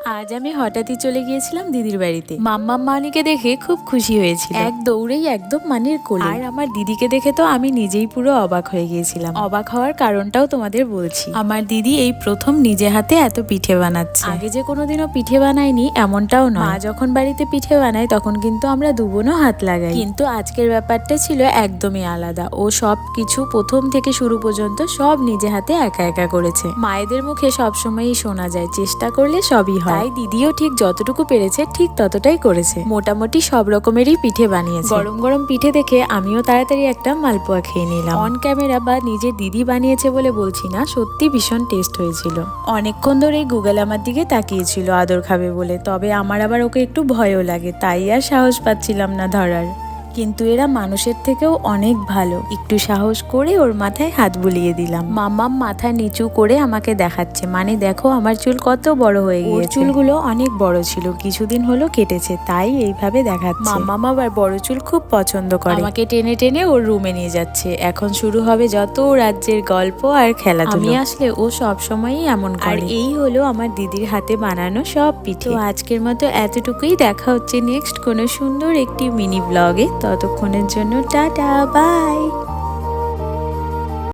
আজ আমি হঠাৎই চলে গিয়েছিলাম দিদির বাড়িতে। মাম্মাম মানিকে দেখে খুব খুশি হয়েছিল, এক দৌড়েই একদম মানির কোলে। আর আমার দিদিকে দেখে তো আমি নিজেই পুরো অবাক হয়ে গিয়েছিলাম। অবাক হওয়ার কারণটাও তোমাদের বলছি। আমার দিদি এই প্রথম নিজে হাতে এত পিঠে বানাচ্ছে। আগে যে কোনোদিনও পিঠে বানায়নি এমনটাও নয়। মা যখন বাড়িতে পিঠে বানায় তখন কিন্তু আমরা দুবোনও হাত লাগাই, কিন্তু আজকের ব্যাপারটা ছিল একদমই আলাদা। ও সব কিছু প্রথম থেকে শুরু পর্যন্ত সব নিজে হাতে একা একা করেছে। মায়েদের মুখে সবসময়ই শোনা যায় চেষ্টা করলে সবই হয়, তাই দিদিও ঠিক যতটুকু পেরেছে ঠিক ততটাই করেছে। মোটামুটি সব রকমেরই পিঠে বানিয়েছে। গরম গরম পিঠে দেখে আমিও তাড়াতাড়ি একটা মালপোয়া খেয়ে নিলাম। অন ক্যামেরা বা নিজের দিদি বানিয়েছে বলে বলছি না, সত্যি ভীষণ টেস্ট হয়েছিল। অনেকক্ষণ ধরে গুগল আমার দিকে তাকিয়েছিল আদর খাবে বলে, তবে আমার আবার ওকে একটু ভয়ও লাগে, তাই আর সাহস পাচ্ছিলাম না ধরার। কিন্তু এরা মানুষের থেকেও অনেক ভালো। একটু সাহস করে ওর মাথায় হাত বুলিয়ে দিলাম। মাম্মাম মাথা নিচু করে আমাকে দেখাচ্ছে, মানে দেখো আমার চুল কত বড় হয়ে গিয়েছে। চুলগুলো অনেক বড় ছিল, কিছুদিন হলো কেটেছে, তাই এইভাবে দেখাচ্ছে। মাম্মাম আবার বড় চুল খুব পছন্দ করে। আমাকে টেনে টেনে ওর রুমে নিয়ে যাচ্ছে। এখন শুরু হবে যত রাজ্যের গল্প আর খেলাধুলো। আমি আসলে ও সব সময়ই এমন করে। আর এই হলো আমার দিদির হাতে বানানো সব পিঠে। তো আজকের মতো এতটুকুই। দেখা হচ্ছে নেক্সট কোনো সুন্দর একটি মিনি ব্লগে। ততক্ষণের জন্য টাটা, বাই।